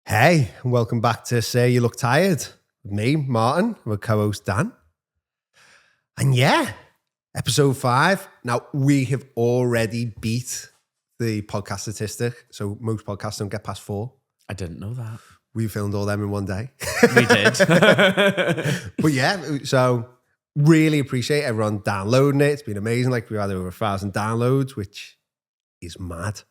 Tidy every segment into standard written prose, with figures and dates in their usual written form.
Hey, and welcome back to Say You Look Tired. With me, Martin, with co-host Dan. And yeah, episode 5. Now, we have already beat the podcast statistic. So most podcasts don't get past 4. I didn't know that. We filmed all them in one day. We did. But yeah, so really appreciate everyone downloading it. It's been amazing. Like, we've had over 1,000 downloads, which is mad.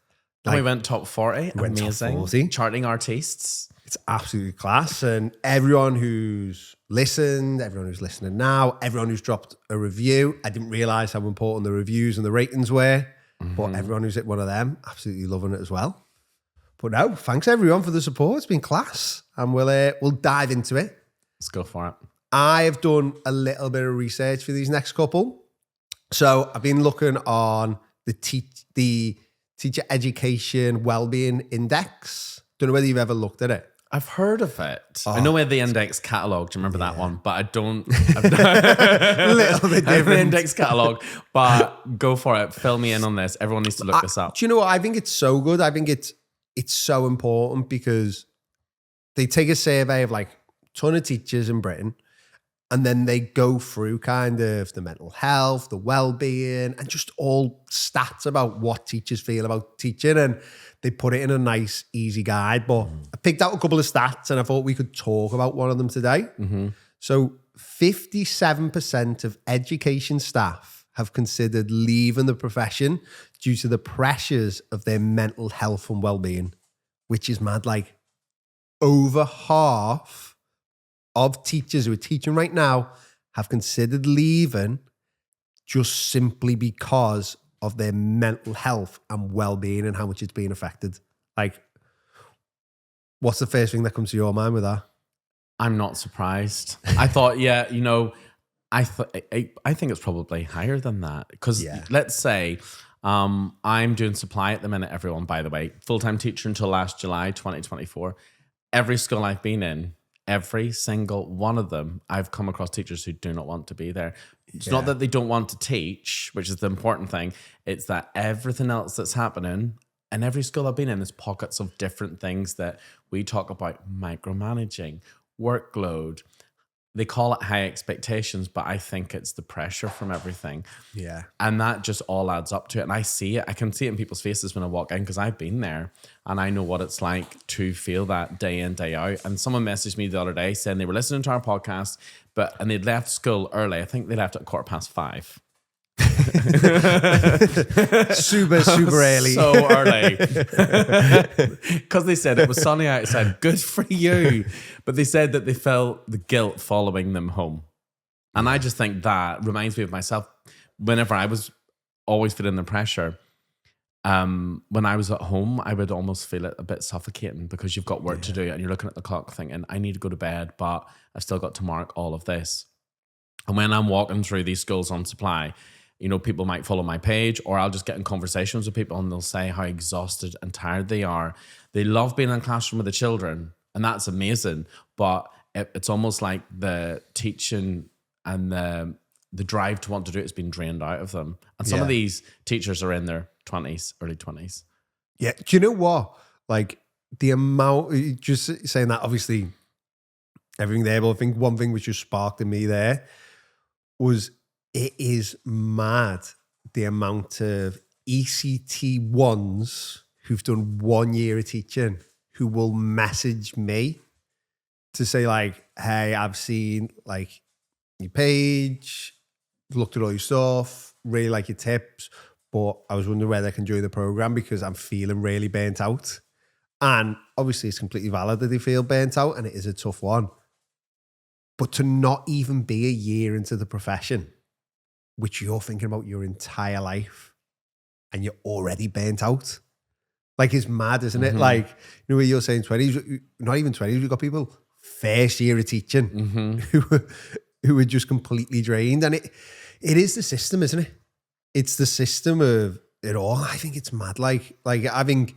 And we went top 40. We went Amazing. top 40. Charting artists. It's absolutely class. And everyone who's listened, everyone who's listening now, everyone who's dropped a review. I didn't realize how important the reviews and the ratings were, but everyone who's hit one of them, absolutely loving it as well. But no, thanks everyone for the support. It's been class. And we'll dive into it. Let's go for it. I have done a little bit of research for these next couple. So I've been looking on the Teacher Education Wellbeing Index. Don't know whether you've ever looked at it. I've heard of it. I know where the index catalogue. Do you remember that one? But I don't. A little bit I have the different. index catalogue, but go for it. Fill me in on this. Everyone needs to look this up. Do you know what? I think it's so good. I think it's so important because they take a survey of like a ton of teachers in Britain, and then they go through kind of the mental health, the well-being, and just all stats about what teachers feel about teaching. And they put it in a nice, easy guide. But I picked out a couple of stats and I thought we could talk about one of them today. So 57% of education staff have considered leaving the profession due to the pressures of their mental health and well-being, which is mad. Like, over half of teachers who are teaching right now have considered leaving just simply because of their mental health and well-being and how much it's being affected. Like, what's the first thing that comes to your mind with that? I'm not surprised. I thought, I think it's probably higher than that. Because let's say I'm doing supply at the minute, everyone, by the way, full-time teacher until last July 2024. Every school I've been in, every single one of them, I've come across teachers who do not want to be there. It's not that they don't want to teach, which is the important thing. It's that everything else that's happening, and every school I've been in, there's pockets of different things that we talk about: micromanaging, workload. They call it high expectations, but I think it's the pressure from everything. Yeah. And that just all adds up to it. And I see it. I can see it in people's faces when I walk in because I've been there and I know what it's like to feel that day in, day out. And someone messaged me the other day saying they were listening to our podcast, and they'd left school early. I think they left at 5:15. super early. So early. Because they said it was sunny outside. Good for you. But they said that they felt the guilt following them home. And I just think that reminds me of myself. Whenever I was always feeling the pressure, when I was at home, I would almost feel it a bit suffocating because you've got work to do and you're looking at the clock thinking, I need to go to bed, but I've still got to mark all of this. And when I'm walking through these schools on supply, people might follow my page, or I'll just get in conversations with people and they'll say how exhausted and tired they are. They love being in a classroom with the children, and that's amazing. But it's almost like the teaching and the drive to want to do it has been drained out of them. And some of these teachers are in their 20s, early 20s. Yeah. Do you know what? Like, the amount, just saying that, obviously, everything there, but I think one thing which just sparked in me there was, it is mad the amount of ECT ones who've done 1 year of teaching who will message me to say like, hey, I've seen like your page, looked at all your stuff, really like your tips, but I was wondering whether I can join the program because I'm feeling really burnt out. And obviously it's completely valid that they feel burnt out and it is a tough one. But to not even be a year into the profession, which you're thinking about your entire life, and you're already burnt out. Like, it's mad, isn't it? Like, where you're saying 20s, not even 20s, we've got people first year of teaching who are just completely drained. And it is the system, isn't it? It's the system of it all. I think it's mad. Like I think,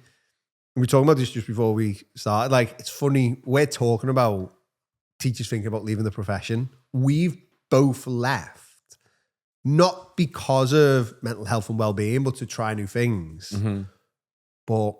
we were talking about this just before we started, like, it's funny, we're talking about teachers thinking about leaving the profession. We've both left. Not because of mental health and well-being, but to try new things. But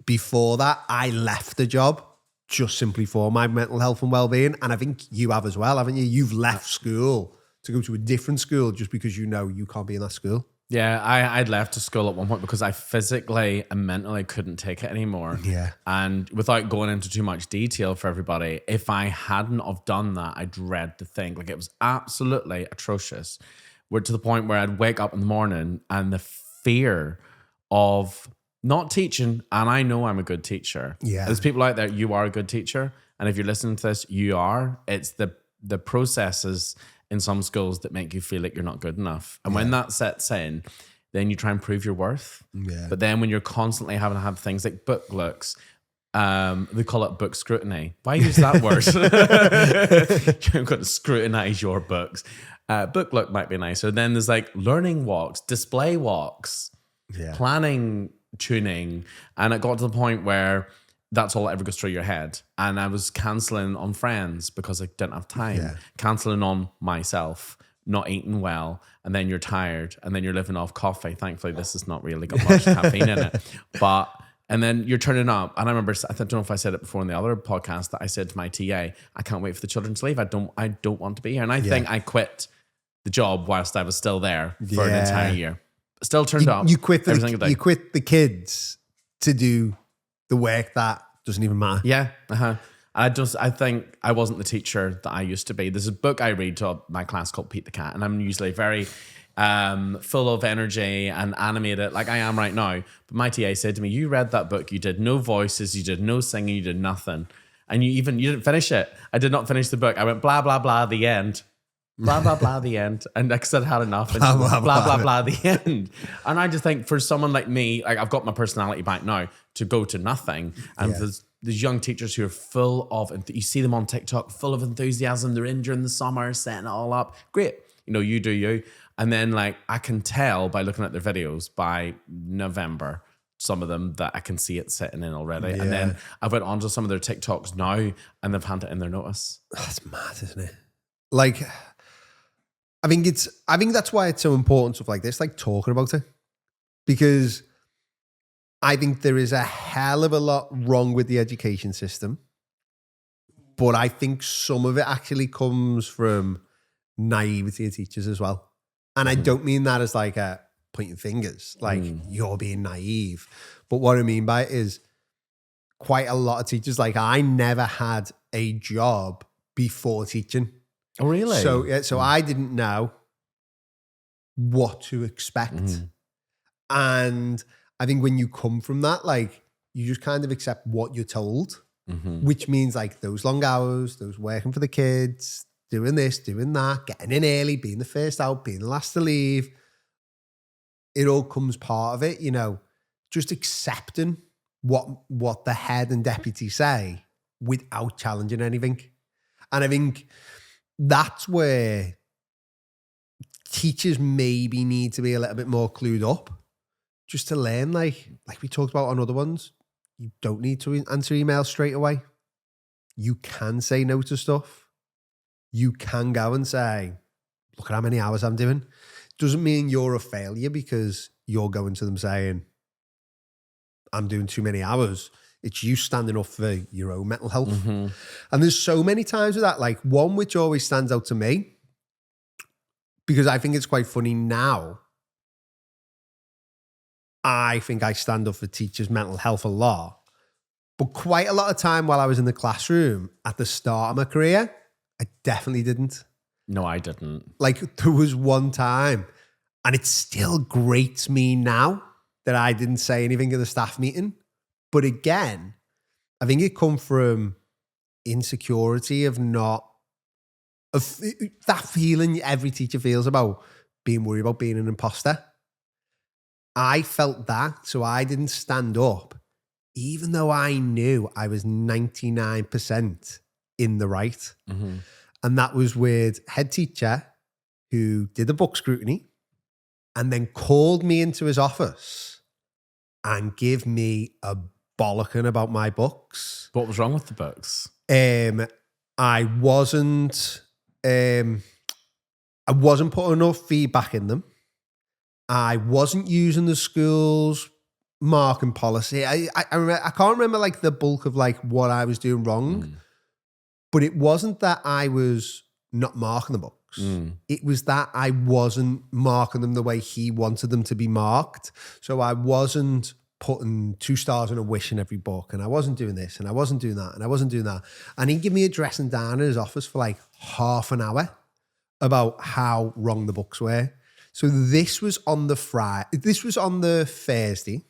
before that, I left the job just simply for my mental health and well-being. And I think you have as well, haven't you? You've left school to go to a different school just because you know you can't be in that school. Yeah, I'd left to school at one point because I physically and mentally couldn't take it anymore. Yeah. And without going into too much detail for everybody, if I hadn't have done that, I dread to think. Like, it was absolutely atrocious. We're to the point where I'd wake up in the morning and the fear of not teaching, and I know I'm a good teacher. Yeah. There's people out there, you are a good teacher. And if you're listening to this, you are. It's the processes in some schools that make you feel like you're not good enough. And when that sets in, then you try and prove your worth. Yeah. But then when you're constantly having to have things like book looks, they call it book scrutiny. Why use that word? You're going to scrutinize your books. Book look might be nicer. Then there's like learning walks, display walks, planning, tuning. And it got to the point where that's all that ever goes through your head. And I was cancelling on friends because I didn't have time. Cancelling on myself, not eating well. And then you're tired. And then you're living off coffee. Thankfully, this has not really got much caffeine in it. And then you're turning up. And I remember, I don't know if I said it before in the other podcast, that I said to my TA, I can't wait for the children to leave. I don't want to be here. And I think I quit the job whilst I was still there for an entire year. Still turned up. You quit the kids to do the work that doesn't even matter. Yeah. I think I wasn't the teacher that I used to be. There's a book I read to my class called Pete the Cat, and I'm usually very full of energy and animated like I am right now. But my TA said to me, you read that book, you did no voices, you did no singing, you did nothing. And you didn't finish it. I did not finish the book. I went blah, blah, blah, the end. Blah, blah, blah, the end. And I said I had enough. And blah, blah, blah, the end. And I just think for someone like me, like I've got my personality back now, to go to nothing. And there's young teachers who are full of, you see them on TikTok, full of enthusiasm. They're in during the summer, setting it all up. Great. You do you. And then like I can tell by looking at their videos by November, some of them, that I can see it sitting in already. And then I've went onto some of their TikToks now and they've handed in their notice. That's mad, isn't it? Like, I think that's why it's so important, stuff like this, like talking about it, because I think there is a hell of a lot wrong with the education system, but I think some of it actually comes from naivety of teachers as well. And I don't mean that as like a pointing fingers, like you're being naive. But what I mean by it is quite a lot of teachers, like I never had a job before teaching. Oh, really? So I didn't know what to expect. And I think when you come from that, like you just kind of accept what you're told, which means like those long hours, those working for the kids, doing this, doing that, getting in early, being the first out, being the last to leave. It all comes part of it, just accepting what the head and deputy say without challenging anything. And I think that's where teachers maybe need to be a little bit more clued up, just to learn, like we talked about on other ones. You don't need to answer emails straight away. You can say no to stuff. You can go and say, look at how many hours I'm doing. Doesn't mean you're a failure because you're going to them saying, I'm doing too many hours. It's you standing up for your own mental health. And there's so many times with that, like one which always stands out to me, because I think it's quite funny now. I think I stand up for teachers' mental health a lot, but quite a lot of time while I was in the classroom at the start of my career, I definitely didn't. No, I didn't. Like there was one time, and it still grates me now that I didn't say anything at the staff meeting. But again, I think it come from insecurity of that feeling every teacher feels about being worried about being an imposter. I felt that, so I didn't stand up, even though I knew I was 99% in the right. And that was with head teacher who did the book scrutiny and then called me into his office and gave me a bollocking about my books. What was wrong with the books? I wasn't putting enough feedback in them. I wasn't using the school's marking policy. I can't remember like the bulk of like what I was doing wrong, but it wasn't that I was not marking the books. It was that I wasn't marking them the way he wanted them to be marked. So I wasn't putting 2 stars and a wish in every book, and I wasn't doing this, and I wasn't doing that, and I wasn't doing that. And he'd give me a dressing down in his office for like half an hour about how wrong the books were. So this was on the Thursday,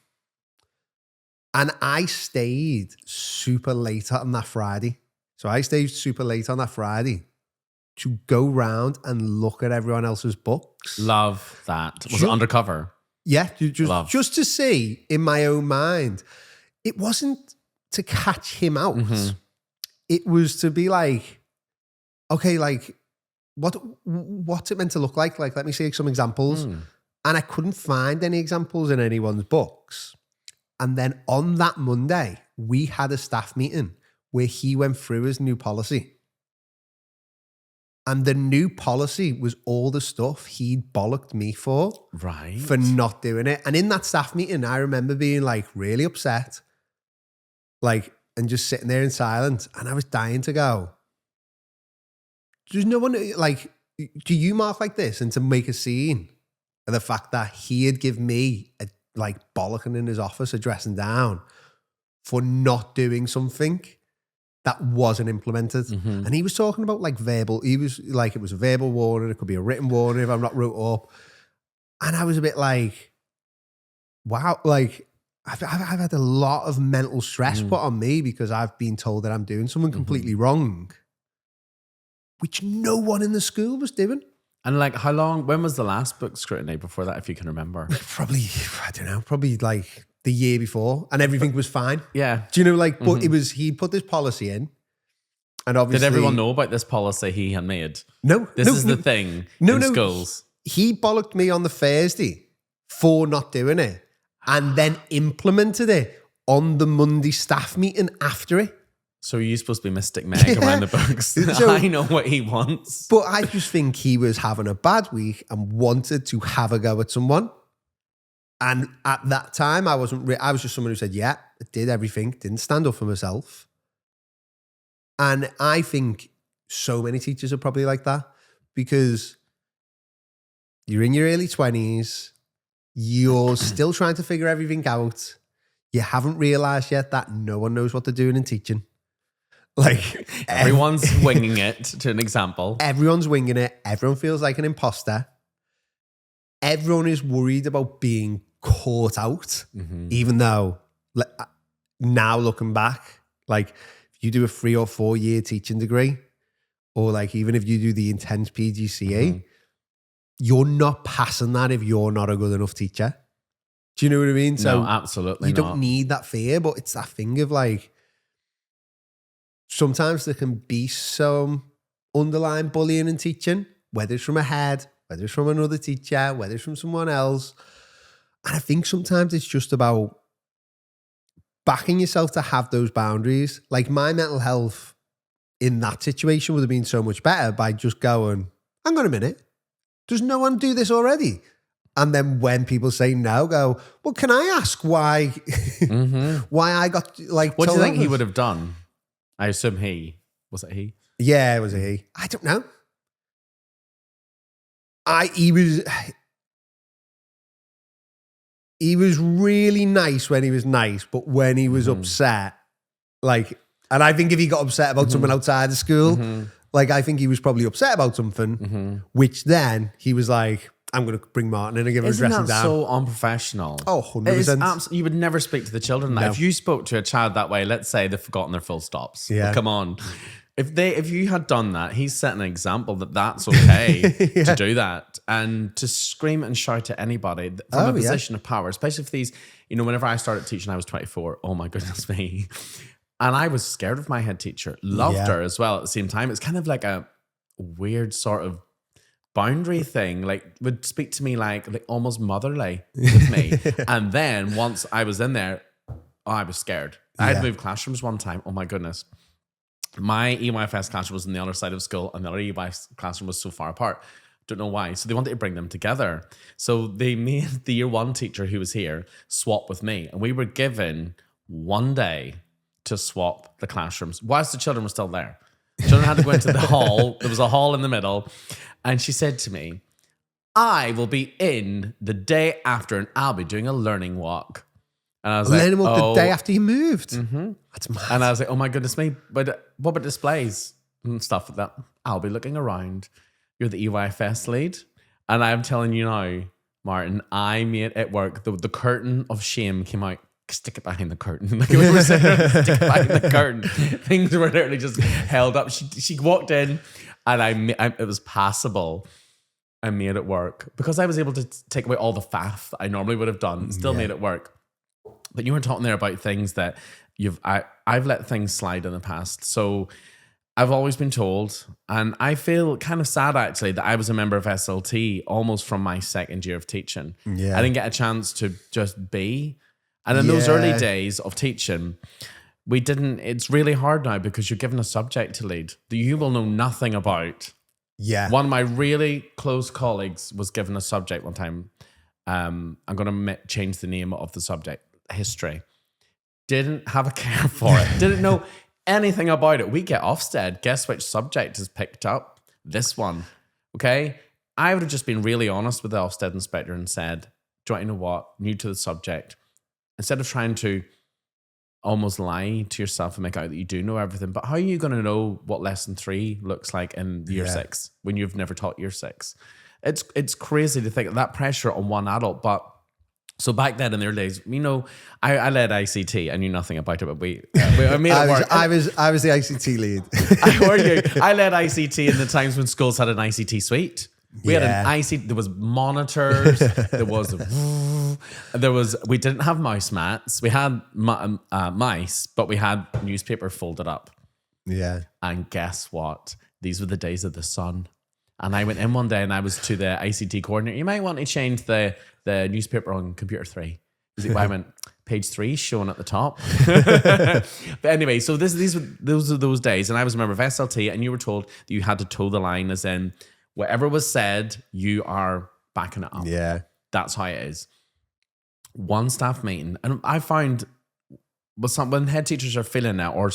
and I stayed super late on that Friday. To go round and look at everyone else's books. Love that. Was it undercover? Yeah, just to see in my own mind. It wasn't to catch him out. It was to be like, okay, like what's it meant to look like? Like, let me see some examples. And I couldn't find any examples in anyone's books. And then on that Monday, we had a staff meeting where he went through his new policy. And the new policy was all the stuff he'd bollocked me for. Right. For not doing it. And in that staff meeting, I remember being like really upset. Like, and just sitting there in silence. And I was dying to go, there's no one, like, do you mark like this? And to make a scene of the fact that he had given me a like bollocking in his office, a dressing down for not doing something that wasn't implemented. And he was talking about like verbal, he was like, it was a verbal warning, it could be a written warning if I'm not wrote up. And I was a bit like, wow, like I've had a lot of mental stress put on me because I've been told that I'm doing something completely wrong, which no one in the school was doing. And like how long, when was the last book scrutiny before that, if you can remember? Probably, I don't know, probably like the year before, and everything was fine. Yeah. Do you know, like, but it was, he put this policy in, and obviously... Did everyone know about this policy he had made? No. This is the thing in schools. He bollocked me on the Thursday for not doing it, and then implemented it on the Monday staff meeting after it. So you're supposed to be Mystic Meg around the books. So, I know what he wants. But I just think he was having a bad week and wanted to have a go at someone. And at that time, I was just someone who said, yeah, I did everything, didn't stand up for myself. And I think so many teachers are probably like that because you're in your early 20s, you're still trying to figure everything out. You haven't realized yet that no one knows what they're doing in teaching. Like everyone's winging it, to an example. Everyone's winging it. Everyone feels like an imposter. Everyone is worried about being caught out, even though now looking back, like if you do a 3 or 4 year teaching degree, or like even if you do the intense PGCE, you're not passing that if you're not a good enough teacher. Do you know what I mean? So no, absolutely you don't need that fear, but it's that thing of like, sometimes there can be some underlying bullying in teaching, whether it's from a head, whether it's from another teacher, whether it's from someone else. And I think sometimes it's just about backing yourself to have those boundaries. Like my mental health in that situation would have been so much better by just going, hang on a minute, does no one do this already? And then when people say no, go, well, can I ask why, why I got like, what do you think he would have done? I assume he. Was it he? Yeah, it was a he. I don't know. He was really nice when he was nice, but when he was upset, like, and I think if he got upset about something outside of school, like I think he was probably upset about something, which then he was like, I'm going to bring Martin in and give him a dressing down. Isn't that so unprofessional? Oh, 100%. You would never speak to the children. No. If you spoke to a child that way, let's say they've forgotten their full stops. Yeah. Well, come on. If you had done that, he's set an example that that's okay to do that. And to scream and shout at anybody from a position of power, especially if these, whenever I started teaching, I was 24. Oh my goodness me. And I was scared of my head teacher. Loved her as well at the same time. It's kind of like a weird sort of boundary thing, like would speak to me like almost motherly with me. And then once I was in there, I was scared. I had moved classrooms one time. Oh my goodness. My EYFS classroom was on the other side of school and the other EYFS classroom was so far apart. Don't know why. So they wanted to bring them together. So they made the year 1 teacher who was here swap with me. And we were given 1 day to swap the classrooms whilst the children were still there. Children had to go into the hall. There was a hall in the middle. And she said to me, I will be in the day after and I'll be doing a learning walk. And I was like, Learning walk the day after you moved. Mm-hmm. That's mad. And I was like, oh my goodness me. But what about displays and stuff like that? I'll be looking around. You're the EYFS lead. And I'm telling you now, Martin, I made it work. The curtain of shame came out. Stick it behind the curtain. Like we were saying, stick it behind the curtain. Things were literally just held up. She walked in and it was passable. I made it work because I was able to take away all the faff that I normally would have done. Still made it work. But you were talking there about things that I've let things slide in the past. So I've always been told, and I feel kind of sad actually that I was a member of SLT almost from my second year of teaching. Yeah. I didn't get a chance to just be. And in those early days of teaching, it's really hard now because you're given a subject to lead that you will know nothing about. Yeah. One of my really close colleagues was given a subject one time. I'm going to change the name of the subject, history. Didn't have a care for it. Didn't know anything about it. We get Ofsted. Guess which subject is picked up? This one. Okay? I would have just been really honest with the Ofsted inspector and said, do you know what? New to the subject. Instead of trying to almost lie to yourself and make out that you do know everything, but how are you going to know what lesson 3 looks like in year 6 when you've never taught year 6? It's crazy to think that pressure on one adult. But so back then in their days, I led ICT. I knew nothing about it, but I made it work. I was the ICT lead. I led ICT in the times when schools had an ICT suite. We had an ICT. There was monitors. We didn't have mouse mats. We had mice, but we had newspaper folded up. Yeah. And guess what? These were the days of the sun. And I went in one day and I was to the ICT coordinator. You might want to change the newspaper on computer 3. I went, page 3 showing at the top. But anyway, so those are those days. And I was a member of SLT and you were told that you had to toe the line, as in whatever was said, you are backing it up. Yeah. That's how it is. One staff meeting. And I found when head teachers are feeling it, or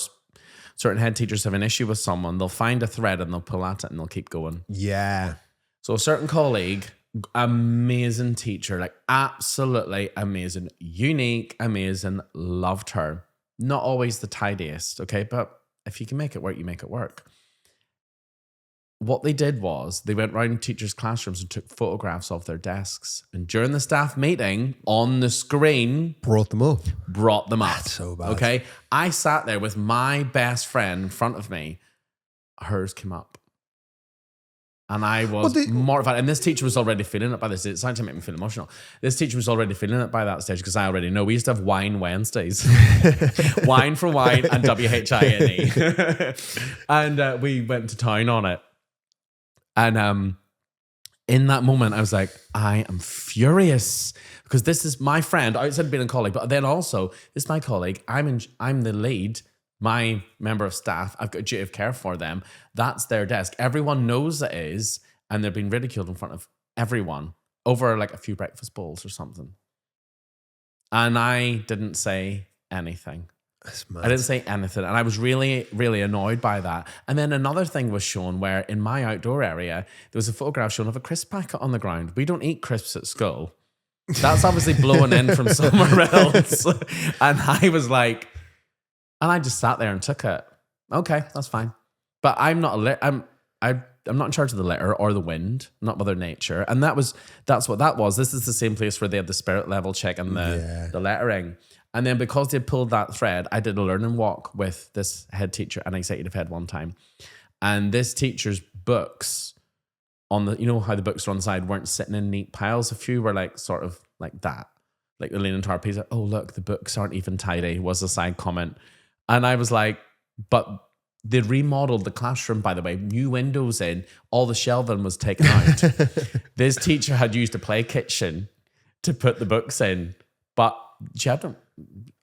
certain head teachers have an issue with someone, they'll find a thread and they'll pull at it and they'll keep going. Yeah. So a certain colleague, amazing teacher, like absolutely amazing, unique, amazing, loved her. Not always the tidiest, okay? But if you can make it work, you make it work. What they did was they went around teachers' classrooms and took photographs of their desks. And during the staff meeting, on the screen, brought them up. That's so bad. Okay? I sat there with my best friend in front of me. Hers came up. And I was mortified. And this teacher was already feeling it by this stage. It's starting to make me feel emotional. This teacher was already feeling it by that stage because I already know. We used to have Wine Wednesdays. Wine for wine and WHINE. And we went to town on it. And in that moment, I was like, I am furious because this is my friend outside of being a colleague, but then also this is my colleague. I'm the lead, my member of staff. I've got a duty of care for them. That's their desk. Everyone knows it is, and they're being ridiculed in front of everyone over like a few breakfast bowls or something. And I didn't say anything. I didn't say anything. And I was really, really annoyed by that. And then another thing was shown where in my outdoor area, there was a photograph shown of a crisp packet on the ground. We don't eat crisps at school. That's obviously blowing in from somewhere else. And I was like, and I just sat there and took it. Okay, that's fine. But I'm not I'm not in charge of the litter or the wind, not Mother Nature. And that's what that was. This is the same place where they had the spirit level check and the lettering. And then because they pulled that thread, I did a learning walk with this head teacher and executive head one time. And this teacher's books on the, how the books are on the side weren't sitting in neat piles. A few were like sort of like that. Like the leaning tower piece. Like, oh, look, the books aren't even tidy was a side comment. And I was like, but they remodeled the classroom, by the way, new windows in, all the shelving was taken out. This teacher had used a play kitchen to put the books in, but she had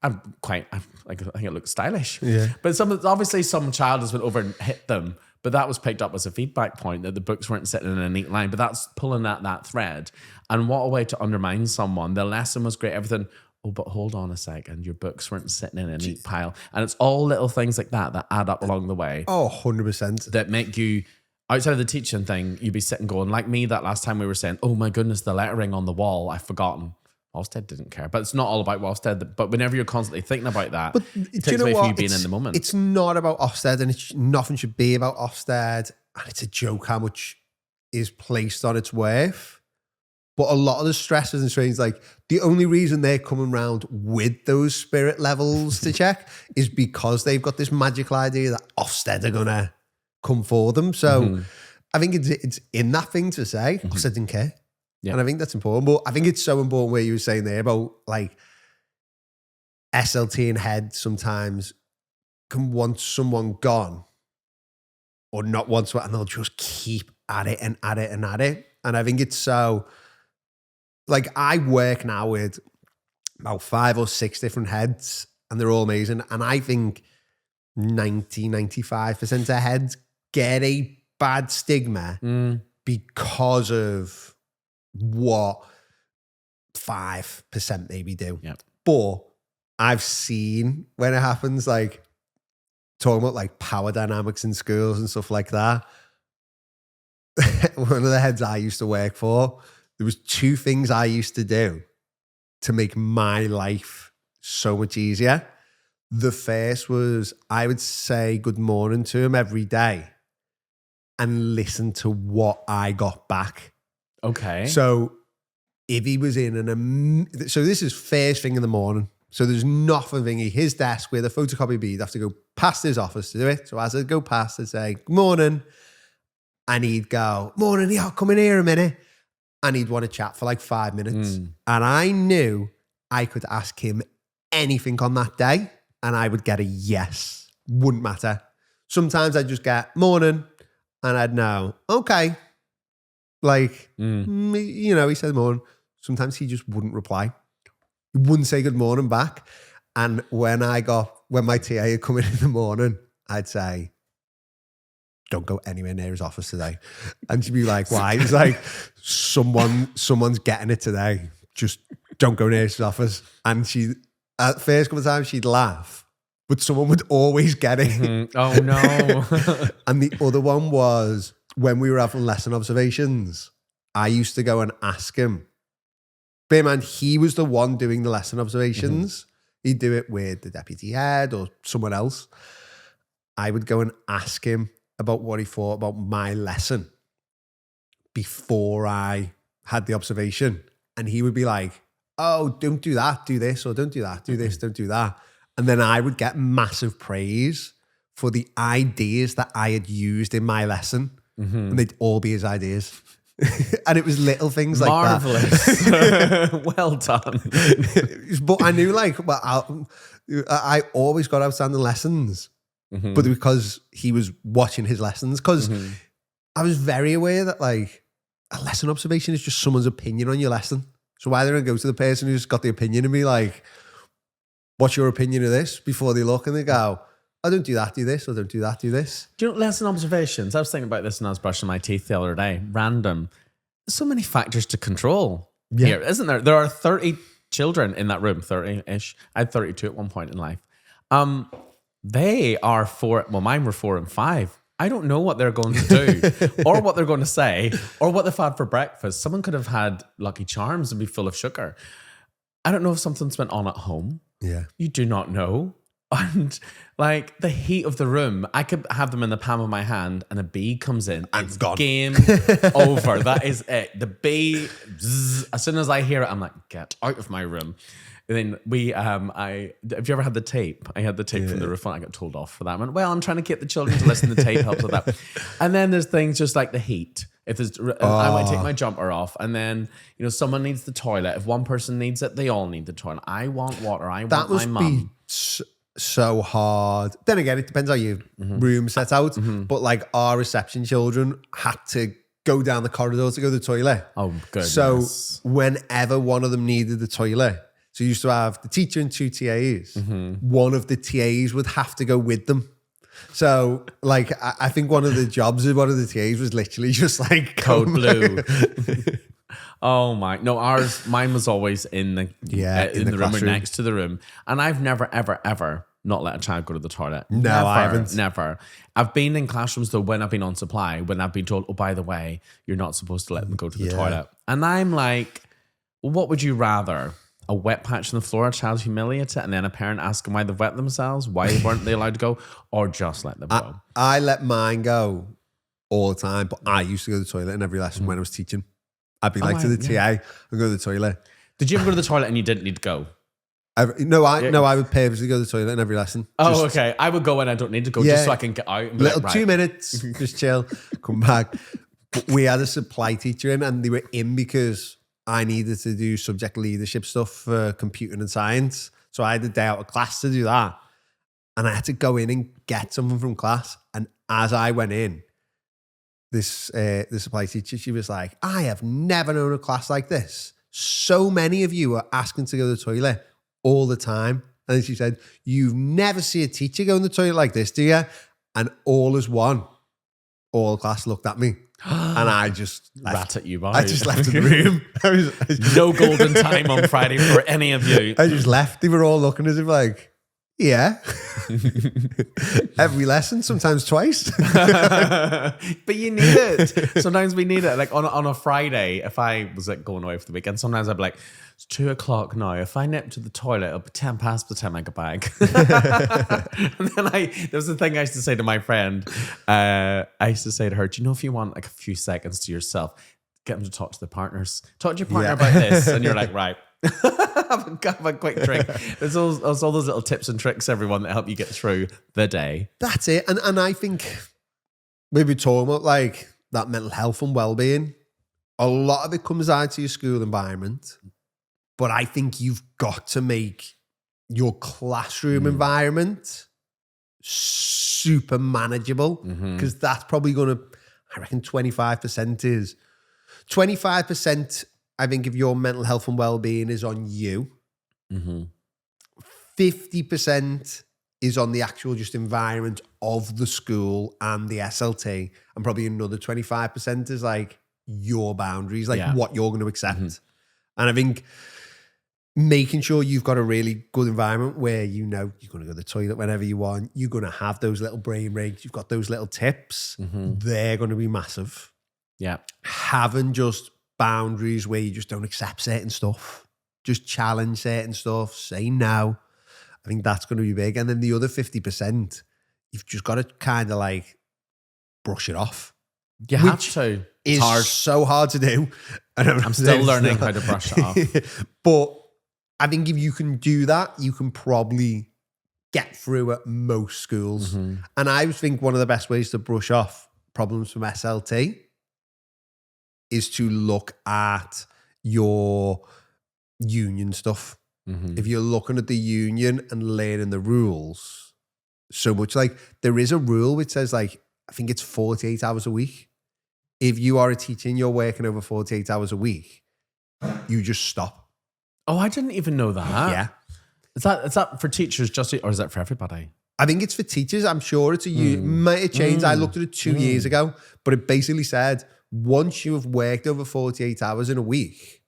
I think it looks stylish. Yeah. But obviously some child has went over and hit them, But that was picked up as a feedback point that the books weren't sitting in a neat line. But that's pulling at that thread. And what a way to undermine someone. The lesson was great, everything. Oh, but hold on a second. Your books weren't sitting in a neat pile. And it's all little things like that add up along the way. Oh, 100%. That make you, outside of the teaching thing, you'd be sitting going, like me that last time we were saying, oh my goodness, the lettering on the wall, I've forgotten. Ofsted didn't care. But it's not all about Ofsted. But whenever you're constantly thinking about that, but it takes away from you being in the moment. It's not about Ofsted, and nothing should be about Ofsted. And it's a joke how much is placed on its worth. But a lot of the stresses and strains, like the only reason they're coming around with those spirit levels to check is because they've got this magical idea that Ofsted are going to come for them. So I think it's in that thing to say, Ofsted didn't care. Yeah. And I think that's important. But I think it's so important where you were saying there about like SLT and head sometimes can want someone gone or not want someone, and they'll just keep at it and at it and at it. And I think it's so, like I work now with about 5 or 6 different heads and they're all amazing. And I think 95% of heads get a bad stigma because of what 5% maybe do. Yep. But I've seen when it happens, like talking about like power dynamics in schools and stuff like that. One of the heads I used to work for, there was 2 things I used to do to make my life so much easier. The first was I would say good morning to him every day and listen to what I got back. Okay. So if he was in so this is first thing in the morning. So there's nothing thingy. His desk where the photocopy be, you'd have to go past his office to do it. So as I go past, I'd say, good morning. And he'd go, morning, yeah, come in here a minute. And he'd want to chat for like 5 minutes. And I knew I could ask him anything on that day and I would get a yes. Wouldn't matter. Sometimes I'd just get morning and I'd know, okay. Like, you know, he said morning. Sometimes he just wouldn't reply. He wouldn't say good morning back. And when my TA had come in the morning, I'd say, don't go anywhere near his office today. And she'd be like, why? He's like, someone's getting it today. Just don't go near his office. And she, at the first couple of times, she'd laugh, but someone would always get it. Oh, no. And the other one was when we were having lesson observations, I used to go and ask him. Bear in mind, he was the one doing the lesson observations. He'd do it with the deputy head or someone else. I would go and ask him about what he thought about my lesson before I had the observation. And he would be like, oh, don't do that, do this, or don't do that, do this, don't do that. And then I would get massive praise for the ideas that I had used in my lesson. And they'd all be his ideas. And it was little things like that. Marvelous. Well done. But I knew like, well, I always got outstanding lessons. But because he was watching his lessons, because I was very aware that like a lesson observation is just someone's opinion on your lesson. So why don't I go to the person who's got the opinion and be like, what's your opinion of this? Before they look and they go, oh, don't do that, do this, or don't do that, do this. Do you know lesson observations? I was thinking about this when I was brushing my teeth the other day. Random. There's so many factors to control here, isn't there? There are 30 children in that room, 30-ish. I had 32 at one point in life. They are 4, well, mine were 4 and 5. I don't know what they're going to do or what they're going to say or what they've had for breakfast. Someone could have had Lucky Charms and be full of sugar. I don't know if something's went on at home. Yeah. You do not know. And like the heat of the room, I could have them in the palm of my hand and a bee comes in. And it's gone. Game over. That is it. The bee, zzz, as soon as I hear it, I'm like, get out of my room. And then we, have you ever had the tape? I had the tape from the roof and I got told off for that. I went, well, I'm trying to get the children to listen to the tape, helps with that. And then there's things just like the heat. If there's, I might take my jumper off and then, you know, someone needs the toilet. If one person needs it, they all need the toilet. I want water. I want my mum. That must be so hard. Then again, it depends how your room set out. But like our reception children had to go down the corridor to go to the toilet. Oh, goodness. So whenever one of them needed the toilet, so you used to have the teacher and 2 TAs. One of the TAs would have to go with them. So, like, I think one of the jobs of one of the TAs was literally just like Code blue. Oh my! No, mine was always in the in the room or classroom. next to the room, and I've never ever ever not let a child go to the toilet. No, never, I haven't. Never. I've been in classrooms though when I've been on supply, when I've been told, oh, by the way, you're not supposed to let them go to the toilet, and I'm like, well, what would you rather? A wet patch on the floor, a child humiliate it, and then a parent ask them why they've wet themselves, why weren't they allowed to go, or just let them go? I let mine go all the time, but I used to go to the toilet in every lesson when I was teaching. I'd be to the TA and go to the toilet. Did you ever go to the toilet and you didn't need to go? No, I would purposely go to the toilet in every lesson. Oh, okay. I would go when I don't need to go, just so I can get out. And be little like, 2 minutes, just chill, come back. But we had a supply teacher in, and they were in because I needed to do subject leadership stuff for computing and science. So I had a day out of class to do that. And I had to go in and get something from class. And as I went in, the supply teacher, she was like, I have never known a class like this. So many of you are asking to go to the toilet all the time. And then she said, you've never seen a teacher go in the toilet like this, do you? And all as one, all class looked at me. And I just rat at you, boy. I just left the room. No golden time on Friday for any of you. I just left. They were all looking as if like, yeah. Every lesson, sometimes twice. But you need it. Sometimes we need it. Like on a Friday, if I was like going away for the weekend, sometimes I'd be like, it's 2:00 now. If I nip to the toilet, it'll be 10 past by the time I get back. And then there was the thing I used to say to my friend. I used to say to her, do you know if you want like a few seconds to yourself, get them to talk to their partners. Talk to your partner about this. And you're like, right. have a quick trick. There's all those little tips and tricks, everyone, that help you get through the day. That's it. And I think maybe talking about like that mental health and well-being, a lot of it comes out to your school environment. But I think you've got to make your classroom environment super manageable, because that's probably going to, I reckon 25% I think if your mental health and well-being is on you, 50% is on the actual just environment of the school and the SLT, and probably another 25% is like your boundaries, like what you're going to accept. And I think making sure you've got a really good environment where you know you're going to go to the toilet whenever you want, you're going to have those little brain breaks, you've got those little tips, they're going to be massive. Yeah. Having just boundaries where you just don't accept certain stuff, just challenge certain stuff, say no. I think that's going to be big. And then the other 50%, you've just got to kind of like brush it off. You have to. It's hard. So hard to do. I'm still learning how to brush it off. But I think if you can do that, you can probably get through at most schools. And I think one of the best ways to brush off problems from SLT is to look at your union stuff. If you're looking at the union and learning the rules, so much like there is a rule which says like, I think it's 48 hours a week. If you are a teacher and you're working over 48 hours a week, you just stop. Oh, I didn't even know that. Yeah. Is that for teachers just, or is that for everybody? I think it's for teachers. I'm sure it's might have changed. I looked at it 2 years ago, but it basically said once you have worked over 48 hours in a week,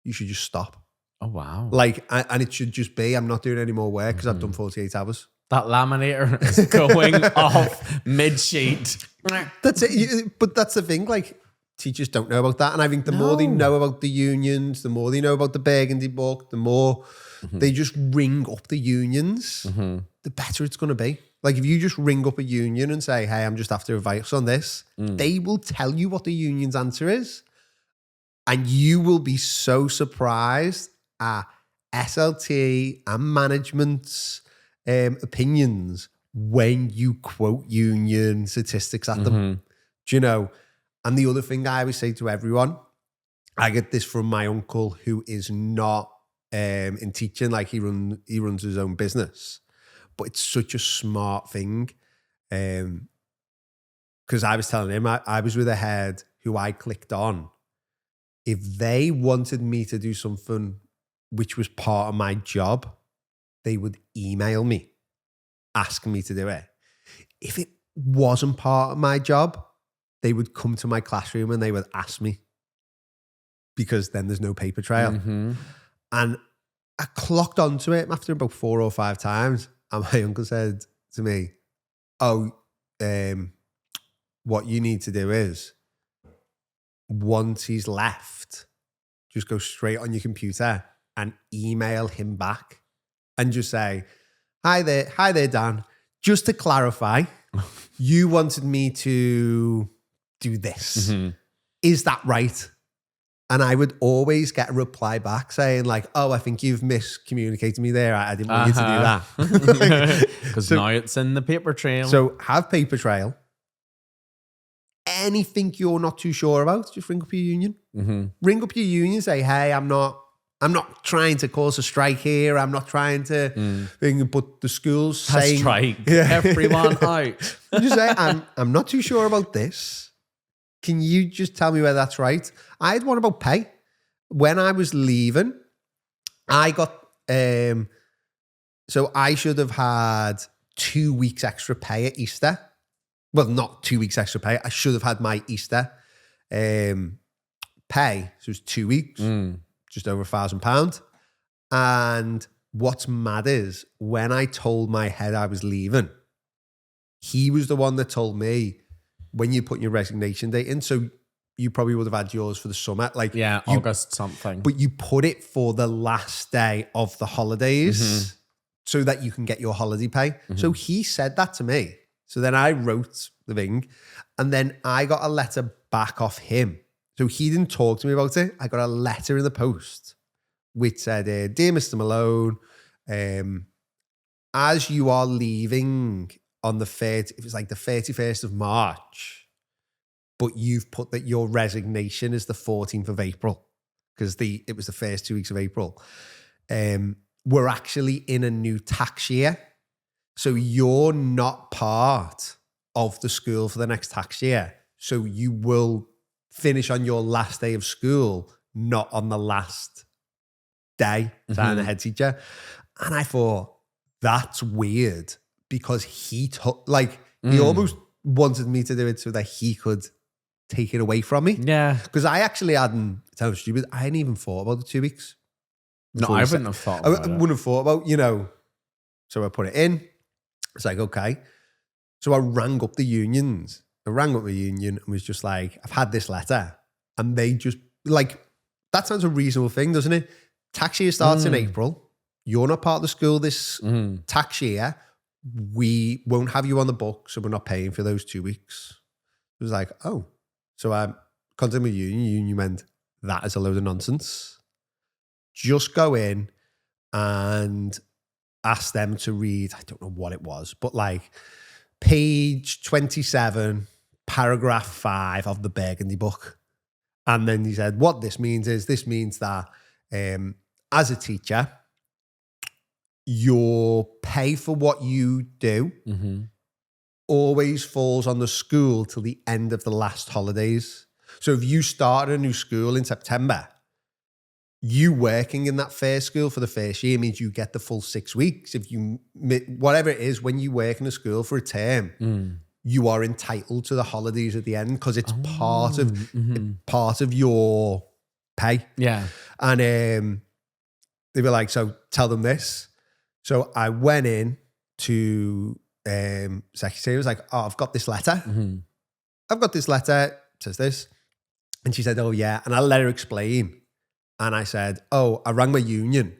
you should just stop. Oh, wow. Like, and it should just be, I'm not doing any more work because I've done 48 hours. That laminator is going off mid-sheet. That's it. But that's the thing, like, teachers don't know about that. And I think the more they know about the unions, the more they know about the Burgundy book, the more they just ring up the unions, the better it's going to be. Like, if you just ring up a union and say, hey, I'm just after advice on this, they will tell you what the union's answer is. And you will be so surprised at SLT and management's opinions when you quote union statistics at them. Do you know? And the other thing I always say to everyone, I get this from my uncle who is not in teaching, like he runs his own business, but it's such a smart thing. Because I was telling him, I was with a head who I clicked on. If they wanted me to do something which was part of my job, they would email me, asking me to do it. if it wasn't part of my job, they would come to my classroom and they would ask me, because then there's no paper trail. Mm-hmm. And I clocked onto it after about 4 or 5 times. And my uncle said to me, oh, what you need to do is, once he's left, just go straight on your computer and email him back and just say, hi there, Dan. Just to clarify, you wanted me to do this. Mm-hmm. Is that right? And I would always get a reply back saying like, oh, I think you've miscommunicated me there. I didn't want you to do that. Because now it's in the paper trail. So have paper trail. Anything you're not too sure about, just ring up your union. Mm-hmm. Ring up your union, say, hey, I'm not trying to cause a strike here. I'm not trying to but the school's saying strike. Everyone out. Just say, I'm not too sure about this. Can you just tell me whether that's right? I had one about pay. When I was leaving, I got, so I should have had 2 weeks extra pay at Easter. Well, not 2 weeks extra pay. I should have had my Easter pay. So it was 2 weeks, just over £1,000. And what's mad is when I told my head I was leaving, he was the one that told me, when you put your resignation date in, so you probably would have had yours for the summer. Like August something. But you put it for the last day of the holidays so that you can get your holiday pay. So he said that to me. So then I wrote the thing and then I got a letter back off him. So he didn't talk to me about it. I got a letter in the post which said, Dear Mr. Malone, as you are leaving on the 30th, it was like the 31st of March, but you've put that your resignation is the 14th of April because it was the first 2 weeks of April. We're actually in a new tax year. So you're not part of the school for the next tax year. So you will finish on your last day of school, not on the last day, I'm a head teacher. And I thought, that's weird. Because he took, he almost wanted me to do it so that he could take it away from me. Yeah. Because I actually hadn't, it sounds stupid, I hadn't even thought about the 2 weeks. No, I wouldn't have thought about it. I wouldn't have thought about, so I put it in. It's like, okay. So I rang up the unions. I rang up the union and was just like, I've had this letter. And they just, that sounds a reasonable thing, doesn't it? Tax year starts in April. You're not part of the school this tax year. We won't have you on the book, so we're not paying for those 2 weeks. It was like, oh. So I contacted my union. Union went, that is a load of nonsense. Just go in and ask them to read, I don't know what it was, but page 27, paragraph 5 of the Burgundy book. And then he said, what this means that as a teacher, your pay for what you do always falls on the school till the end of the last holidays. So if you start a new school in September, you working in that first school for the first year means you get the full 6 weeks. If you, whatever it is, when you work in a school for a term, you are entitled to the holidays at the end because it's part of your pay. Yeah. And they were like, so tell them this. So I went in to secretary. I was like, oh, I've got this letter. I've got this letter. It says this. And she said, oh, yeah. And I let her explain. And I said, oh, I rang my union.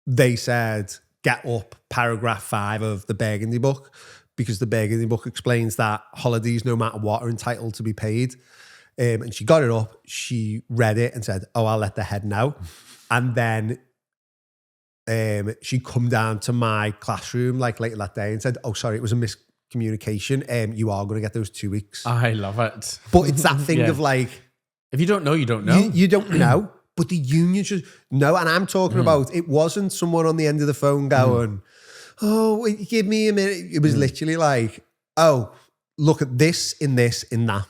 They said, get up paragraph 5 of the Burgundy book because the Burgundy book explains that holidays, no matter what, are entitled to be paid. And she got it up. She read it and said, oh, I'll let the head know. And then she come down to my classroom later that day and said, oh, sorry, it was a miscommunication. You are going to get those 2 weeks. I love it. But it's that thing of if you don't know, you don't know. You don't know. But the union should know. And I'm talking about, it wasn't someone on the end of the phone going, oh, give me a minute. It was literally oh, look at this, in that.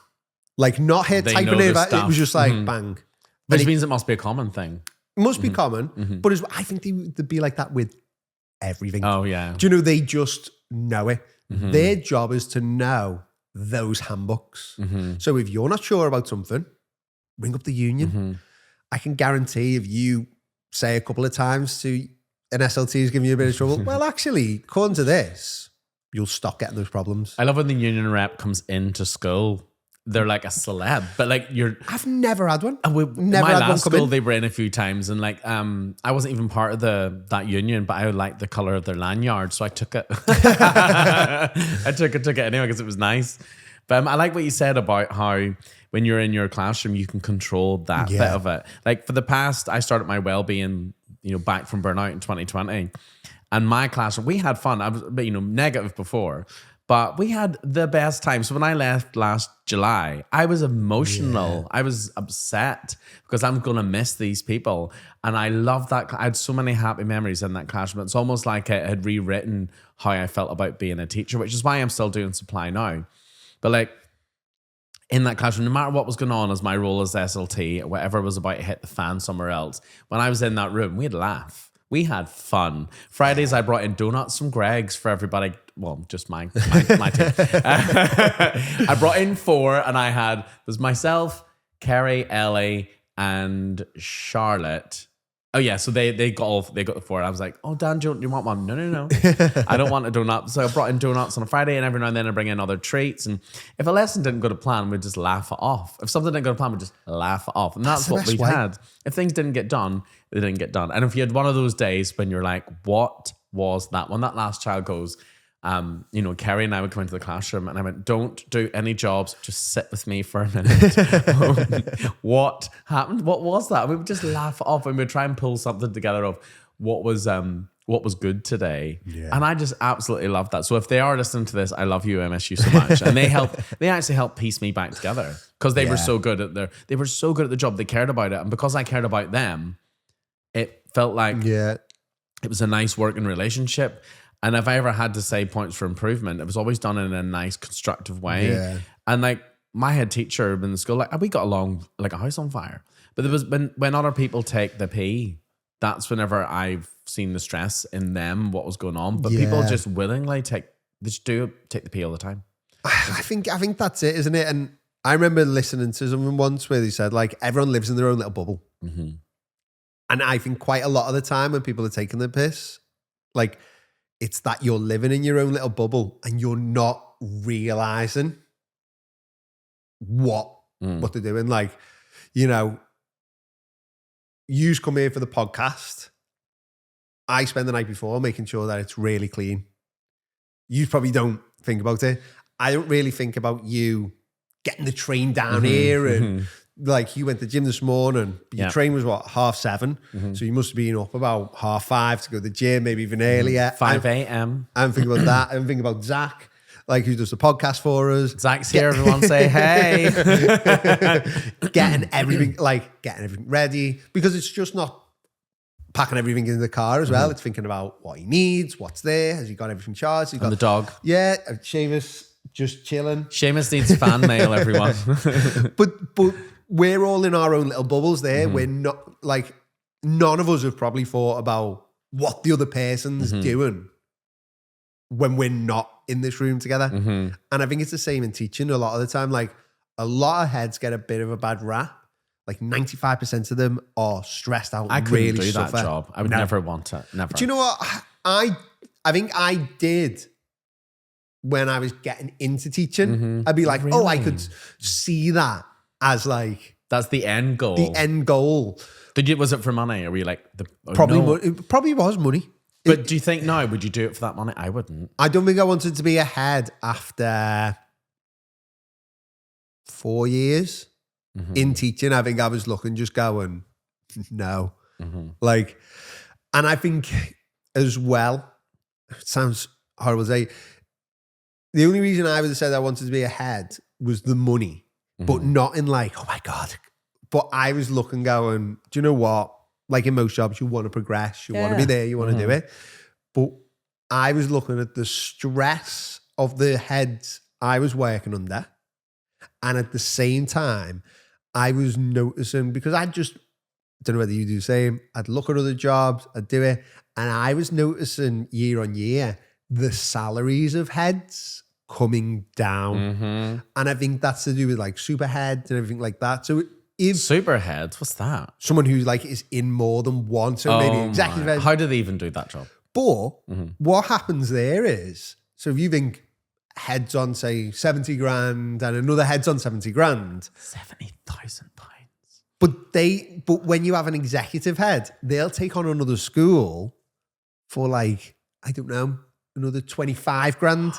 Not her typing it. It was just bang. Which means it must be a common thing. It must be common. But I think they'd be like that with everything. Oh, yeah. Do you know, they just know it. Their job is to know those handbooks. So if you're not sure about something, ring up the union. I can guarantee if you say a couple of times to an SLT is giving you a bit of trouble, well, actually, according to this, you'll stop getting those problems. I love when the union rep comes into school. They're like a celeb, but like I've never had one. Never had last school, they were in a few times, and like I wasn't even part of that union, but I liked the color of their lanyard, so I took it. I took it anyway because it was nice. But I like what you said about how when you're in your classroom, you can control that bit of it. Like for the past, I started my well-being, back from burnout in 2020, and my classroom, we had fun. I was, negative before. But we had the best time. So when I left last July, I was emotional. Yeah. I was upset because I'm going to miss these people. And I love that. I had so many happy memories in that classroom. It's almost like it had rewritten how I felt about being a teacher, which is why I'm still doing supply now. But like in that classroom, no matter what was going on as my role as SLT, or whatever was about to hit the fan somewhere else, when I was in that room, we'd laugh. We had fun. Fridays, I brought in donuts from Greg's for everybody. Well, just my team. I brought in 4, and there's myself, Kerry, Ellie, and Charlotte. Oh yeah, so they got the 4. And I was like, oh Dan, do you want one? No. I don't want a donut. So I brought in donuts on a Friday, and every now and then I bring in other treats. And if a lesson didn't go to plan, we'd just laugh it off. If something didn't go to plan, we'd just laugh it off. And that's what we had. If things didn't get done, they didn't get done. And if you had one of those days when you're like, what was that? When that last child goes, Kerry and I would come into the classroom, and I went, don't do any jobs, just sit with me for a minute. What happened? What was that? We would just laugh it off, and we'd try and pull something together of what was good today. Yeah. And I just absolutely love that. So if they are listening to this, I love you, MSU, so much. And they actually helped piece me back together because they were so good at the job. They cared about it. And because I cared about them, it felt like it was a nice working relationship. And if I ever had to say points for improvement, it was always done in a nice, constructive way. Yeah. And like my head teacher in the school, like we got along like a house on fire. But there was when other people take the P, that's whenever I've seen the stress in them, what was going on. But people just willingly take the P all the time. I think that's it, isn't it? And I remember listening to someone once where they said like everyone lives in their own little bubble. Mm-hmm. And I think quite a lot of the time when people are taking the piss, like it's that you're living in your own little bubble and you're not realizing what they're doing. Like, yous come here for the podcast. I spend the night before making sure that it's really clean. You probably don't think about it. I don't really think about you getting the train down here and like you went to the gym this morning, but your train was what, 7:30? So you must have been up about 5:30 to go to the gym, maybe even earlier. 5 a.m. I'm thinking about that. I'm thinking about Zach, like who does the podcast for us. Zach's here, everyone say hey. getting everything ready, because it's just not packing everything in the car as well. It's thinking about what he needs, what's there. Has he got everything charged? And the dog. Yeah, Seamus just chilling. Seamus needs fan mail, everyone. But we're all in our own little bubbles there. We're not like, none of us have probably thought about what the other person's doing when we're not in this room together. And I think it's the same in teaching a lot of the time. Like a lot of heads get a bit of a bad rap. Like 95% of them are stressed out. I couldn't do that job. I would never want it. Never. But you know what? I think I did when I was getting into teaching. I'd be like, oh, I could see that as like, that's the end goal. The end goal. Was it for money? Or were you like it probably was money. But do you think now, would you do it for that money? I wouldn't. I don't think I wanted to be ahead after 4 years in teaching. I think I was looking, just going, no. Like, and I think as well, it sounds horrible to say, the only reason I would have said I wanted to be ahead was the money. But not in like, oh my God. But I was looking going, do you know what? Like in most jobs, you want to progress. You want to be there. You want to do it. But I was looking at the stress of the heads I was working under. And at the same time, I was noticing, because I don't know whether you do the same. I'd look at other jobs. I'd do it. And I was noticing year on year the salaries of heads coming down. Mm-hmm. And I think that's to do with like super heads and everything like that. So if Superheads, what's that? someone who like is in more than one, so maybe executive head. How do they even do that job? But what happens there is, so if you think heads on say 70 grand and another head's on 70 grand. £70,000. But when you have an executive head, they'll take on another school for like, I don't know, another 25 grand.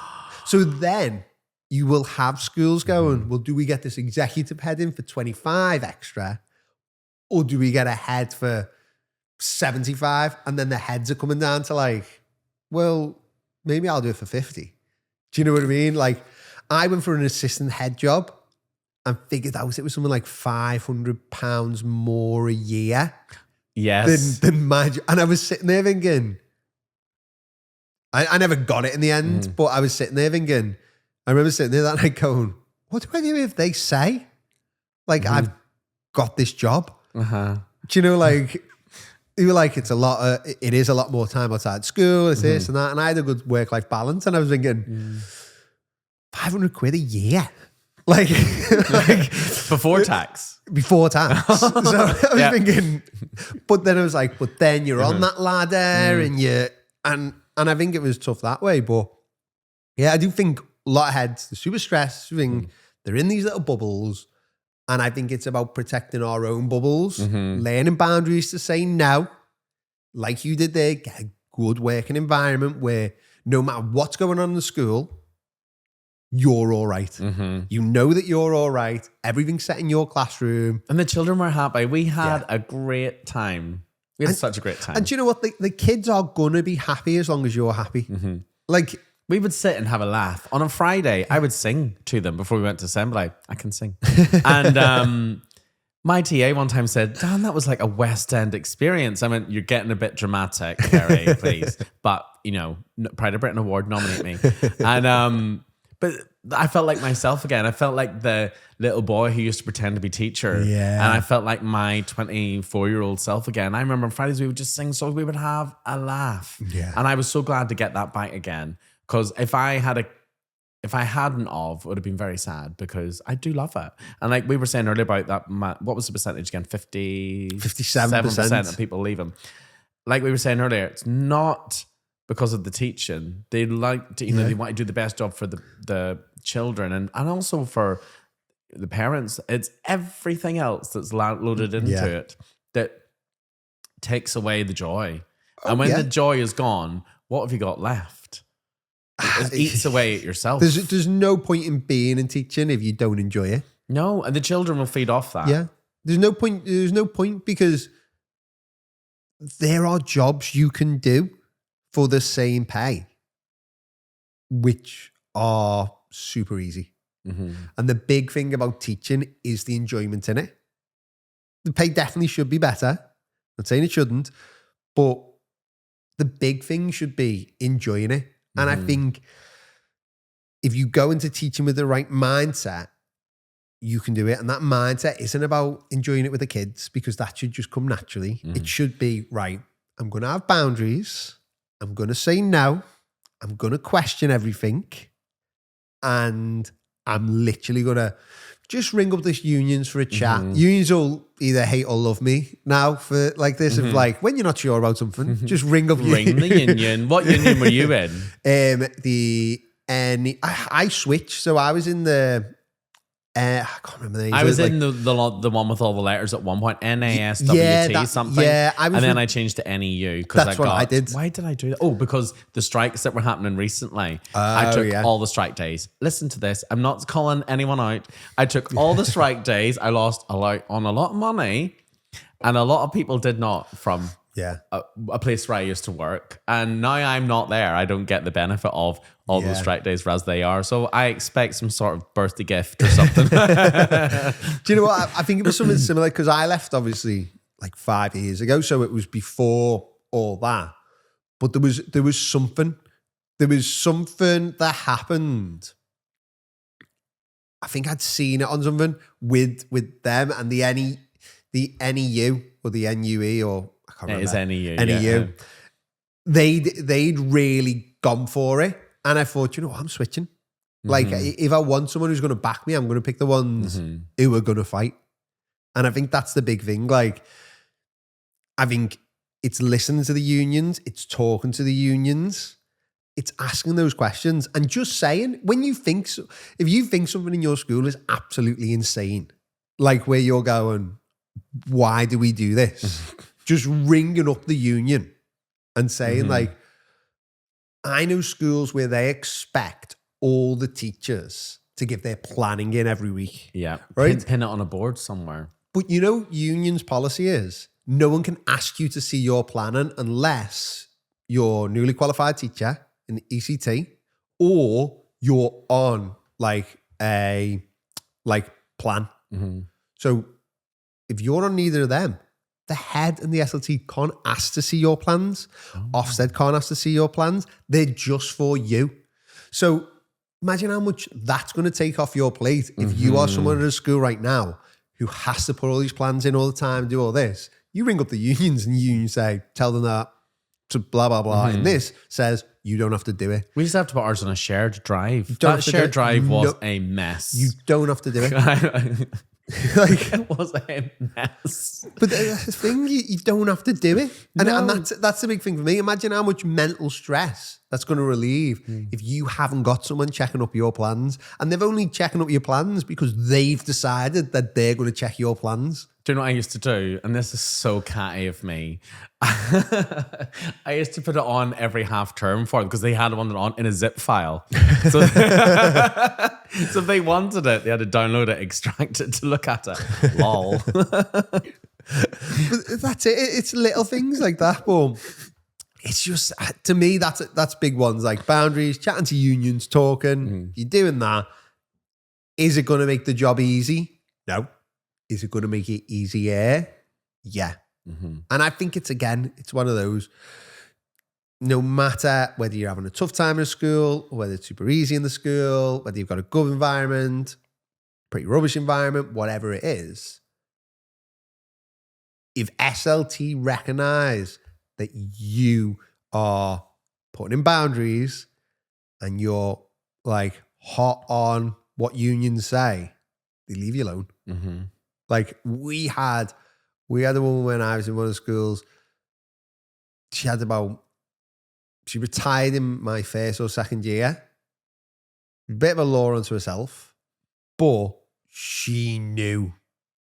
So then you will have schools going, well, do we get this executive head in for 25 extra? Or do we get a head for 75? And then the heads are coming down to like, well, maybe I'll do it for 50. Do you know what I mean? Like, I went for an assistant head job and figured out it was something like £500 more a year. Yes. Than my job. And I was sitting there thinking, I never got it in the end, but I was sitting there thinking, I remember sitting there that night going, what do I do if they say, like, I've got this job? Do you know, like, you were like, it is a lot more time outside school, it's this and that. And I had a good work-life balance. And I was thinking, 500 quid a year. Like Before tax. Before tax. So I was thinking, but then I was like, but then you're on that ladder and I think it was tough that way. But yeah, I do think a lot of heads, they're super stressed. They're in these little bubbles. And I think it's about protecting our own bubbles, learning boundaries to say no, like you did there, get a good working environment where no matter what's going on in the school, you're all right. You know that you're all right. Everything's set in your classroom. And the children were happy. We had a great time. We had such a great time. And do you know what? The kids are going to be happy as long as you're happy. Like, we would sit and have a laugh. On a Friday, I would sing to them before we went to assembly. I can sing. And my TA one time said, Dan, that was like a West End experience. I went, you're getting a bit dramatic, Kerry, please. But, you know, Pride of Britain Award, nominate me. And but I felt like myself again. I felt like the little boy who used to pretend to be teacher. Yeah. And I felt like my 24-year-old self again. I remember on Fridays we would just sing songs. We would have a laugh. Yeah. And I was so glad to get that back again. Because if I hadn't of, it would have been very sad because I do love it. And like we were saying earlier about that, what was the percentage again? 57% of people leaving. Like we were saying earlier, it's not because of the teaching. They like to, they want to do the best job for the children and also for the parents. It's everything else that's loaded into it that takes away the joy. And when the joy is gone, what have you got left? It eats away at yourself. There's no point in being in teaching if you don't enjoy it. No, and the children will feed off that. Yeah. There's no point because there are jobs you can do for the same pay, which are super easy. And the big thing about teaching is the enjoyment in it. The pay definitely should be better. I'm not saying it shouldn't, but the big thing should be enjoying it. And I think if you go into teaching with the right mindset, you can do it. And that mindset isn't about enjoying it with the kids because that should just come naturally. It should be, right, I'm going to have boundaries. I'm going to say no. I'm going to question everything. And I'm literally going to just ring up this unions for a chat. Unions will either hate or love me now for like this. Of like, when you're not sure about something, just ring up. Ring the union. What union were you in? I switched. So I was in the, I can't remember the name. I was in the one with all the letters at one point, NASWT something. Yeah, and then I changed to NEU because I did. Why did I do that? Oh, because the strikes that were happening recently. I took all the strike days. Listen to this. I'm not calling anyone out. I took all the strike days. I lost a lot of money, and a lot of people did not from a place where I used to work. And now I'm not there. I don't get the benefit of all those strike days as they are. So I expect some sort of birthday gift or something. Do you know what? I think it was something similar because I left obviously like 5 years ago. So it was before all that. But there was something that happened. I think I'd seen it on something with them and the NEU or the NUE or I can't remember. It is NEU. NEU. Yeah. They'd really gone for it. And I thought, you know what, I'm switching. Like, if I want someone who's going to back me, I'm going to pick the ones who are going to fight. And I think that's the big thing. Like, I think it's listening to the unions, it's talking to the unions, it's asking those questions and just saying, when you think, if you think something in your school is absolutely insane, like where you're going, why do we do this? Just ringing up the union and saying like, I know schools where they expect all the teachers to give their planning in every week. Yeah. Right? Pin it on a board somewhere. But you know, unions policy is no one can ask you to see your planning unless you're newly qualified teacher in ECT or you're on like a plan. So if you're on neither of them, the head and the SLT can't ask to see your plans. Ofsted can't ask to see your plans. They're just for you. So imagine how much that's going to take off your plate if you are someone at a school right now who has to put all these plans in all the time, do all this. You ring up the unions and you say, tell them that to blah, blah, blah. And this says you don't have to do it. We just have to put ours on a shared drive. don't That have to shared do it. drive was No. a mess. You don't have to do it. Like, it was a mess. But the thing, you don't have to do it. And that's the big thing for me. Imagine how much mental stress that's going to relieve if you haven't got someone checking up your plans. And they've only checking up your plans because they've decided that they're going to check your plans. Do you know what I used to do? And this is so catty of me. I used to put it on every half term for them because they had one on in a zip file. So, so if they wanted it, they had to download it, extract it to look at it. Lol. But that's it. It's little things like that. But it's just, to me, that's big ones like boundaries, chatting to unions, talking. You're doing that. Is it going to make the job easy? No. Is it going to make it easier? Yeah. And I think it's one of those, no matter whether you're having a tough time in school, or whether it's super easy in the school, whether you've got a good environment, pretty rubbish environment, whatever it is, if SLT recognize that you are putting in boundaries and you're like hot on what unions say, they leave you alone. Like we had a woman when I was in one of the schools. She retired in my first or second year. A bit of a law unto herself, but she knew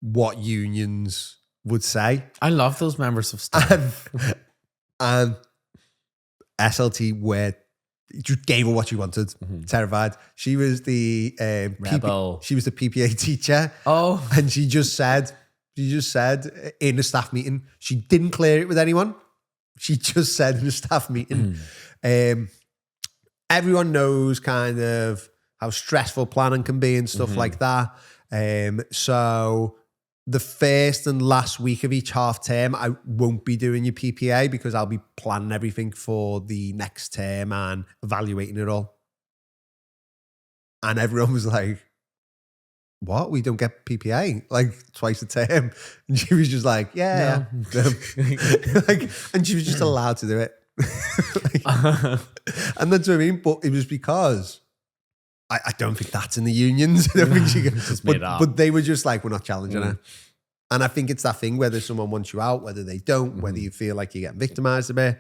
what unions would say. I love those members of staff. And SLT just gave her what she wanted. Terrified. She was the Rebel. she was the PPA teacher. Oh. And she just said in a staff meeting, she didn't clear it with anyone. She just said in a staff meeting, everyone knows kind of how stressful planning can be and stuff like that. So the first and last week of each half term, I won't be doing your PPA because I'll be planning everything for the next term and evaluating it all. And everyone was like, what? We don't get PPA like twice a term? And she was just like, yeah. Like, and she was just allowed to do it. And that's what I mean. But it was because I don't think that's in the unions. I don't think she just made it up. But they were just like, we're not challenging her. And I think it's that thing, whether someone wants you out, whether they don't, whether you feel like you're getting victimized a bit,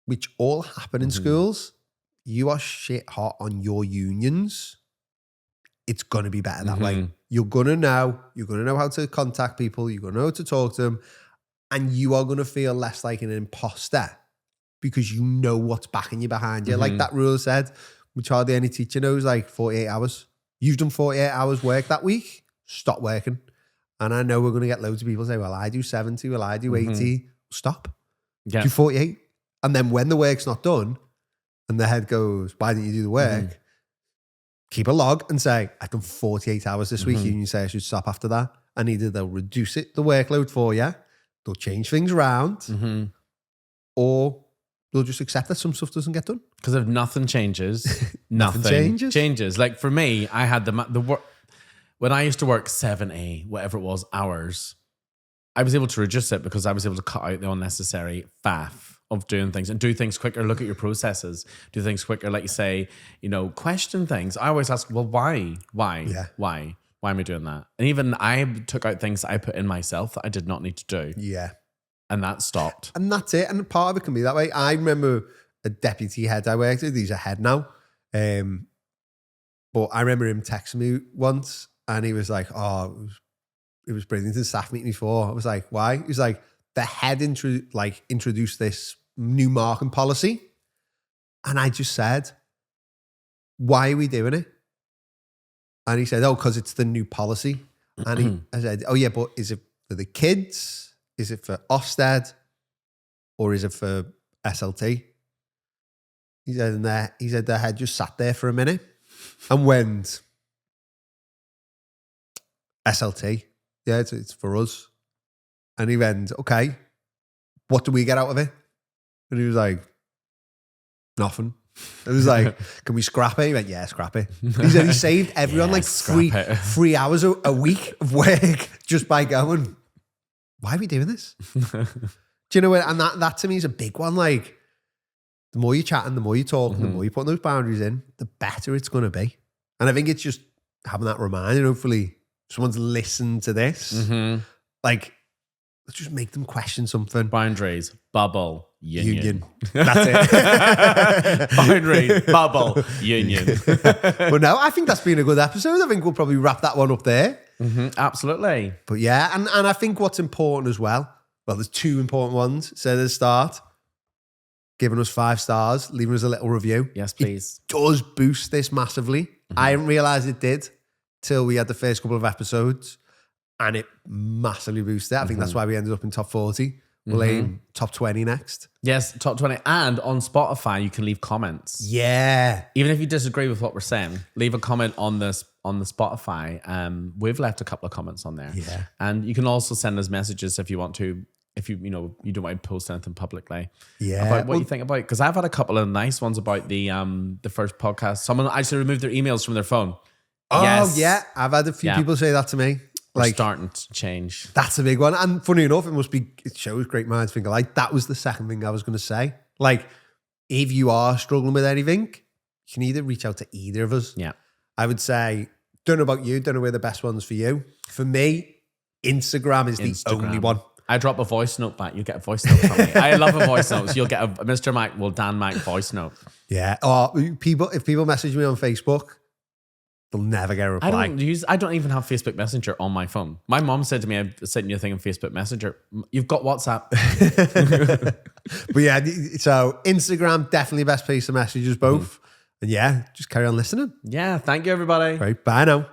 which all happen in schools. You are shit hot on your unions. It's going to be better that way. You're going to know how to contact people. You're going to know how to talk to them. And you are going to feel less like an imposter because you know what's backing you behind you. Like that rule said, which hardly any teacher knows, like 48 hours. You've done 48 hours work that week, stop working. And I know we're going to get loads of people say, well, I do 70, well, I do 80. Stop. Yeah. Do 48. And then when the work's not done and the head goes, why didn't you do the work? Keep a log and say, I've done 48 hours this week. You say I should stop after that. And either they'll reduce the workload for you, they'll change things around, or they'll just accept that some stuff doesn't get done. Because if nothing changes, Nothing changes. Like for me, I had the work when I used to work 7A, whatever it was, hours. I was able to reduce it because I was able to cut out the unnecessary faff of doing things and do things quicker. Look at your processes, do things quicker. Like you say, question things. I always ask, well, why? Yeah. Why am I doing that? And even I took out things I put in myself that I did not need to do. Yeah. And that stopped. And that's it. And part of it can be that way. I remember a deputy head I worked with, he's a head now. But I remember him texting me once and he was like, oh, it was brilliant in staff meeting before. I was like, why? He was like, the head introduced this new marking policy. And I just said, why are we doing it? And he said, oh, because it's the new policy. And I said, oh yeah, but is it for the kids? Is it for Ofsted? Or is it for SLT? He said, the head just sat there for a minute and went, SLT. Yeah, it's for us. And he went, okay, what do we get out of it? And he was like, nothing. It was like, can we scrap it? He went, yeah, scrap it. He said he saved everyone like 3 hours a week of work just by going, why are we doing this? Do you know what? And that to me is a big one. Like, the more you're chatting, the more you're talking, the more you're putting those boundaries in, the better it's going to be. And I think it's just having that reminder, hopefully someone's listened to this. Like, let's just make them question something. Boundaries, bubble, union. That's it. Boundary, bubble, union. But no, I think that's been a good episode. I think we'll probably wrap that one up there. Absolutely. But yeah, and I think what's important as well, there's two important ones. So at the start, giving us 5 stars, leaving us a little review. Yes, please. It does boost this massively. I didn't realize it did till we had the first couple of episodes, and it massively boosted it. I think that's why we ended up in top 40. We'll aim top 20 next. Yes, top 20. And on Spotify, you can leave comments. Yeah. Even if you disagree with what we're saying, leave a comment on the Spotify. We've left a couple of comments on there. Yeah. And you can also send us messages if you want to, if you don't want to post anything publicly. Yeah. About what you think about, because I've had a couple of nice ones about the first podcast. Someone actually removed their emails from their phone. Oh, yes. yeah. I've had a few people say that to me. We're starting to change. That's a big one. And funny enough, it shows great minds think alike. That was the second thing I was going to say. Like, if you are struggling with anything, you can either reach out to either of us. Yeah. I would say, don't know about you, don't know where the best one's for you. For me, Instagram is the only one. I drop a voice note back. You get a voice note from me. I love a voice note. So you'll get a Mr. Mac, Dan Mac voice note. Yeah. Or if people message me on Facebook, they'll never get a reply. I don't even have Facebook Messenger on my phone. My mom said to me, I sent you a thing on Facebook Messenger. You've got WhatsApp. But yeah, so Instagram, definitely best place to message us both. And yeah, just carry on listening. Yeah. Thank you, everybody. Right. Bye now.